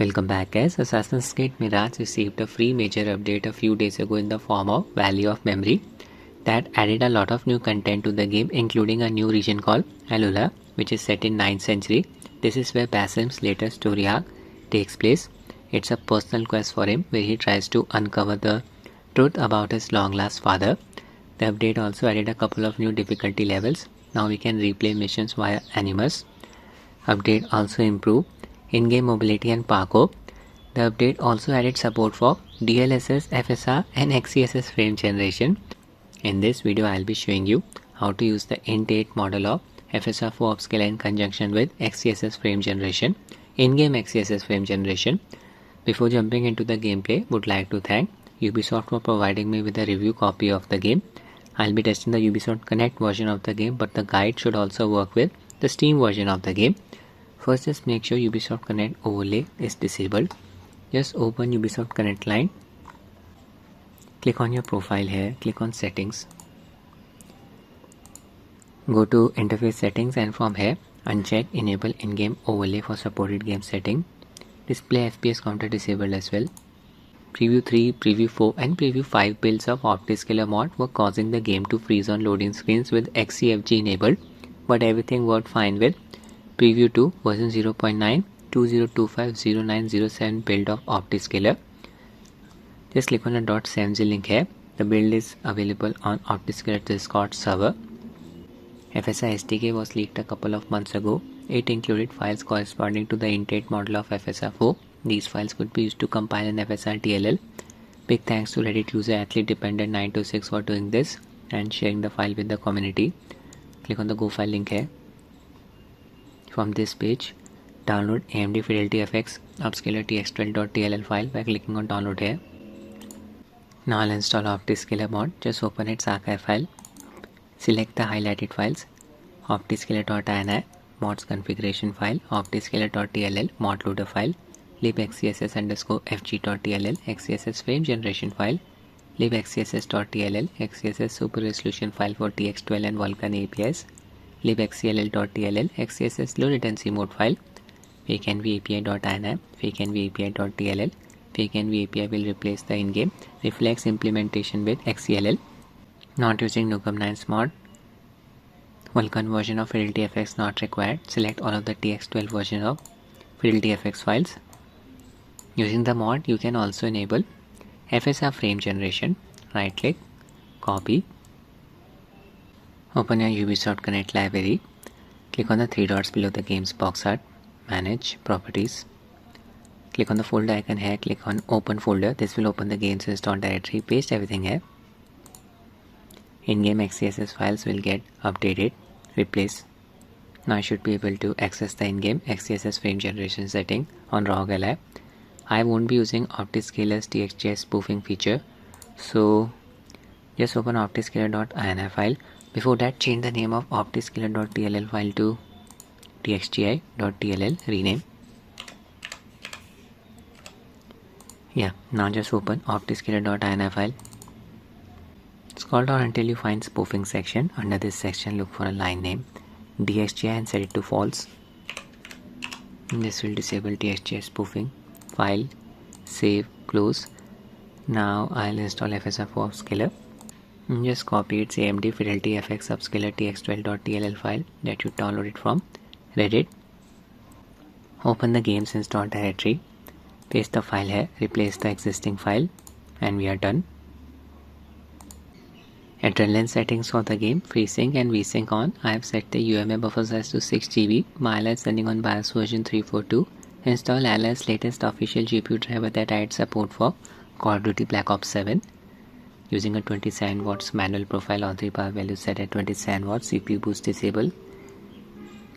Welcome back guys. Assassin's Creed Mirage received a free major update a few days ago in the form of Valley of Memory that added a lot of new content to the game, including a new region called Alula, which is set in 9th century. This is where Basim's latest story arc takes place. It's a personal quest for him where he tries to uncover the truth about his long-lost father. The update also added a couple of new difficulty levels. Now we can replay missions via Animus. Update also improved in-game mobility and Poco. The update also added support for DLSS, FSR and XeSS frame generation. In this video I'll be showing you how to use the Int 8 model of FSR for Upscaler in conjunction with XeSS frame generation, in-game XeSS frame generation. Before jumping into the gameplay, would like to thank Ubisoft for providing me with a review copy of the game. I'll be testing the Ubisoft Connect version of the game, but the guide should also work with the Steam version of the game. First, just make sure Ubisoft Connect overlay is disabled. Just open Ubisoft Connect line. Click on your profile here. Click on settings. Go to interface settings and from here uncheck enable in-game overlay for supported game setting. Display FPS counter disabled as well. Preview 3, Preview 4 and Preview 5 builds of Optiscaler mod were causing the game to freeze on loading screens with XCFG enabled, but everything worked fine with Preview 2 version 0.9 20250907 build of Optiscaler. Just click on the .samz link here. The build is available on Optiscaler Discord server. FSR SDK was leaked a couple of months ago. It included files corresponding to the Int 8 model of FSR 4. These files could be used to compile an FSR TLL. Big thanks to Reddit user athlete dependent 926 for doing this and sharing the file with the community. Click on the Go file link here. From this page, download AMD Fidelity FX Upscaler tx12.tll file by clicking on download here. Now I'll install Optiscaler mod. Just open its archive file. Select the highlighted files, Optiscaler.ini, mods configuration file, Optiscaler.tll, mod loader file, libxcss_fg.tll, XeSS frame generation file, libxcss.tll, XeSS super resolution file for TX12 and Vulkan APIs, libxcll.tll, XeSS low latency mode file, fakenv_api.ini, fakenv_api.tll. fakenv API will replace the in-game reflex implementation with XeLL. Not using Nukem 9's mod. Vulkan version of Fidelity FX not required. Select all of the TX12 version of Fidelity FX files. Using the mod, you can also enable FSR frame generation. Right click, copy. Open your Ubisoft Connect library. Click on the three dots below the game's box art. Manage, properties. Click on the folder icon here. Click on open folder. This will open the game's installed directory. Paste everything here. In-game XeSS files will get updated, replace. Now I should be able to access the in-game XeSS frame generation setting on Rog Ally. I won't be using Optiscaler's DXGI spoofing feature, so just open Optiscaler.ini file. Before that, change the name of Optiscaler.tll file to DXGI.tll, rename. Yeah, now just open Optiscaler.ini file. Scroll down until you find spoofing section. Under this section, look for a line name DXGI and set it to false. This will disable DXGI spoofing. File, save, close. Now I'll install FSR for Upscaler. Just copy its AMD Fidelity FX Upscaler tx12.tll file that you downloaded from Reddit. Open the game's installed directory. Paste the file here. Replace the existing file, and we are done. Adrenaline settings for the game, FreeSync and VSync on. I have set the UMA buffer size to 6 GB. My Ally is running on BIOS version 342. Install Ally's latest official GPU driver that adds support for Call of Duty Black Ops 7. Using a 27 watts manual profile, all 3 power values set at 27 watts, CPU boost disabled.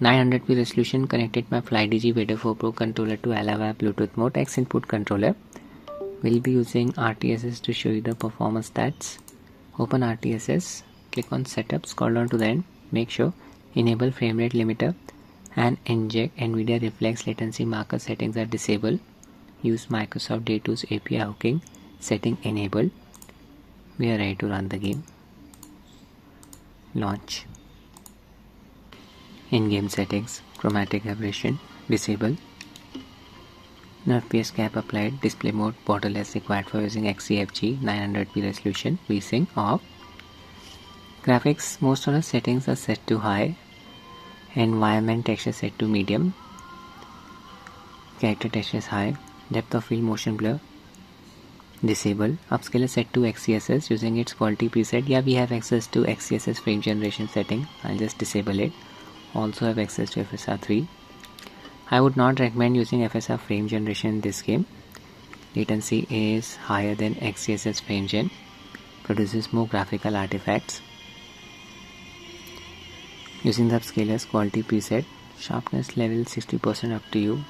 900p resolution, connected my FlyDigi Vader 4 Pro controller to Ally via Bluetooth mode, X input controller. We'll be using RTSS to show you the performance stats. Open RTSS, click on setup, scroll down to the end, make sure enable frame rate limiter and inject NVIDIA reflex latency marker settings are disabled. Use Microsoft Day 2's API hooking setting enabled. We are ready to run the game. Launch. In-game settings, chromatic aberration disable. No FPS cap applied. Display mode borderless required for using XeFG 900p resolution. VSync off. Graphics, most of the settings are set to high. Environment texture set to medium. Character texture is high. Depth of field motion blur disable. Upscaler set to XeSS using its quality preset. Yeah, we have access to XeSS frame generation setting. I'll just disable it. Also have access to FSR 3. I would not recommend using FSR frame generation in this game. Latency is higher than XeSS Frame Gen. Produces more graphical artifacts. Using the Upscaler's quality preset. Sharpness level 60% up to you.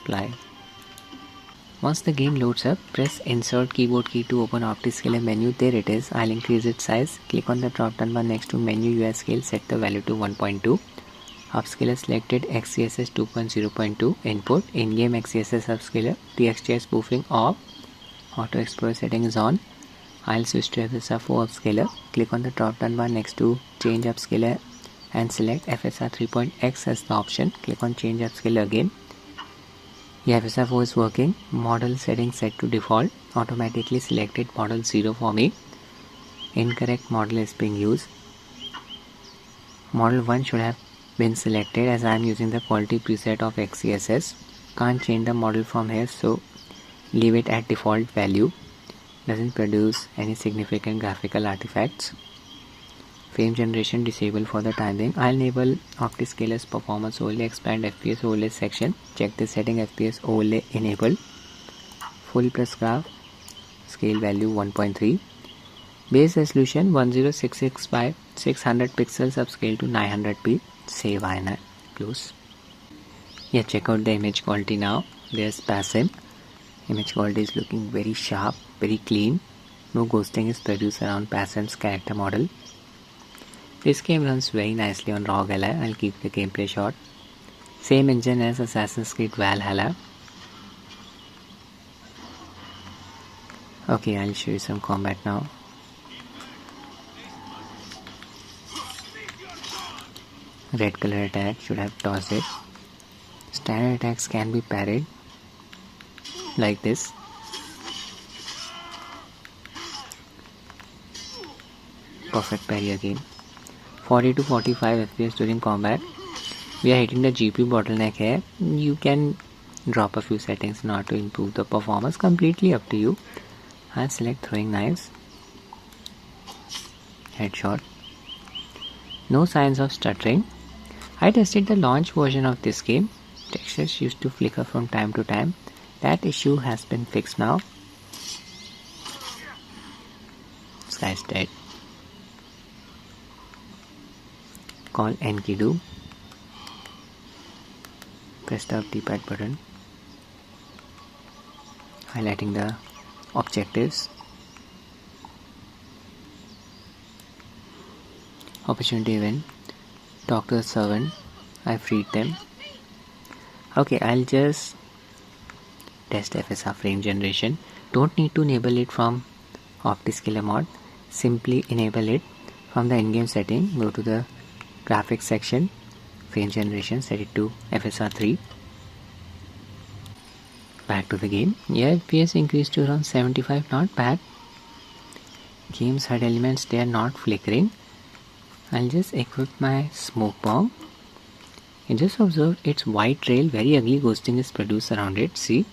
Apply. Once the game loads up, press insert keyboard key to open Optiscaler menu. There it is. I'll increase its size. Click on the drop down bar next to menu UI scale. Set the value to 1.2. Upscaler selected XeSS 2.0.2 input. In-game XeSS upscaler. DXGI spoofing off. Auto Explorer setting is on. I'll switch to FSR 4 upscaler. Click on the drop down bar next to change upscaler and select FSR 3.x as the option. Click on change upscaler again. Yeah, FSR 4 is working. Model setting set to default. Automatically selected model 0 for me. Incorrect model is being used. Model 1 should have been selected as I am using the quality preset of XeSS. Can't change the model from here, so leave it at default value. Doesn't produce any significant graphical artifacts. Frame generation disabled for the time being. I'll enable Optiscaler's performance overlay, expand FPS overlay section. Check the setting FPS overlay enabled. Full plus graph. Scale value 1.3. Base resolution 1066 by 600 pixels upscale to 900p. Save and close. Yeah, check out the image quality now. There's passive. Image quality is looking very sharp, very clean. No ghosting is produced around Passiv's character model. This game runs very nicely on Rog Ally. I'll keep the gameplay short. Same engine as Assassin's Creed Valhalla. Okay, I'll show you some combat now. Red color attack, should have tossed it. Standard attacks can be parried like this. Perfect parry again. 40 to 45 FPS during combat. We are hitting the GPU bottleneck here. You can drop a few settings in order to improve the performance. Completely up to you. I'll select throwing knives. Headshot. No signs of stuttering. I tested the launch version of this game. Textures used to flicker from time to time. That issue has been fixed now. This guy's dead. Call Enkidu. Press the D-pad button. Highlighting the objectives. Opportunity event. Talk to the servant. I freed them. Okay, I'll just test FSR frame generation. Don't need to enable it from Optiscaler mod. Simply enable it from the in-game setting. Go to the graphics section. Frame generation. Set it to FSR 3. Back to the game. Yeah, FPS increased to around 75. Not bad. Game's HUD elements, they are not flickering. I'll just equip my smoke bomb. And just observe its white trail. Very ugly ghosting is produced around it. See?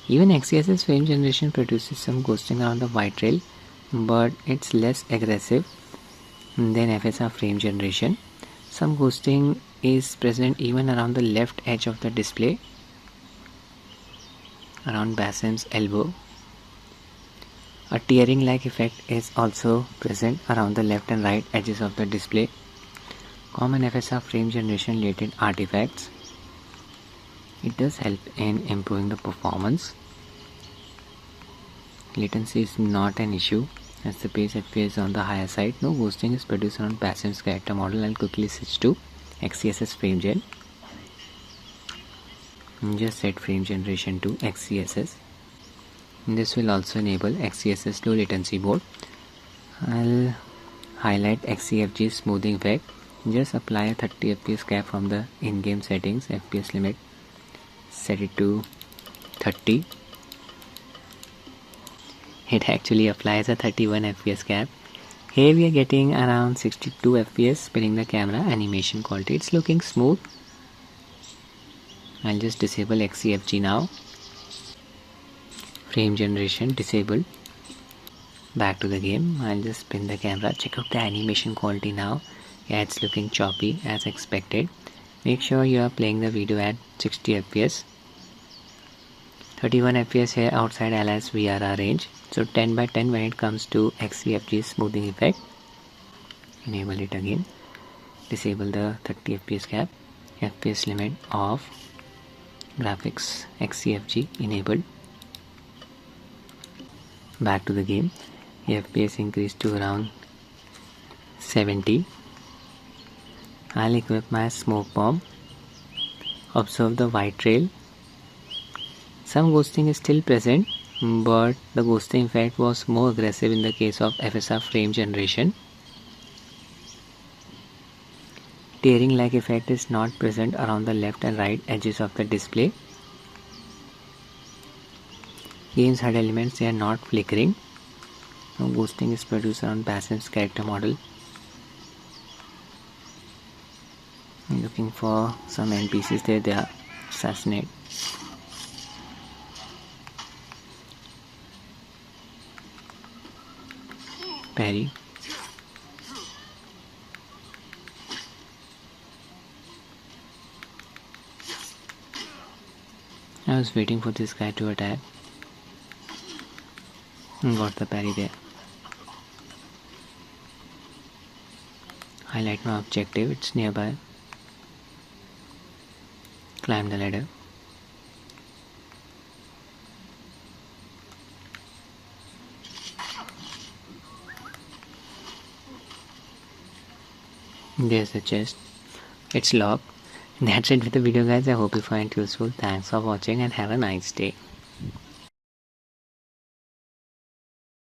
Even XeSS frame generation produces some ghosting around the white trail, but it's less aggressive than FSR frame generation. Some ghosting is present even around the left edge of the display, around Basim's elbow. A tearing like effect is also present around the left and right edges of the display. Common FSR frame generation related artifacts. It does help in improving the performance. Latency is not an issue as the base FPS is on the higher side. No ghosting is produced around Basim's character model. I'll quickly switch to XeSS Frame Gen. And just set frame generation to XeSS. This will also enable XeSS low latency mode. I'll highlight XeFG smoothing effect. Just apply a 30 fps cap from the in-game settings. FPS limit, set it to 30. It actually applies a 31 fps cap. Here we are getting around 62 fps. Spinning the camera, animation quality, it's looking smooth. I'll just disable XCFG now. Frame generation disabled. Back to the game. I'll just spin the camera. Check out the animation quality now. Yeah, it's looking choppy as expected. Make sure you are playing the video at 60 fps. 31 fps here outside LS VRR range. So 10 by 10 when it comes to XCFG smoothing effect. Enable it again. Disable the 30 fps cap. FPS limit off. Graphics XCFG enabled. Back to the game. FPS increased to around 70. I'll equip my smoke bomb. Observe the white trail. Some ghosting is still present, but the ghosting effect was more aggressive in the case of FSR frame generation. Tearing like effect is not present around the left and right edges of the display. Game's HUD elements, they are not flickering. No ghosting is produced around Basim's character model. I'm looking for some NPCs there, they are assassinate. Parry. I was waiting for this guy to attack. Got the parry there. Highlight my objective, it's nearby. Climb the ladder. There's the chest. It's locked. That's it with the video guys. I hope you find it useful. Thanks for watching and have a nice day.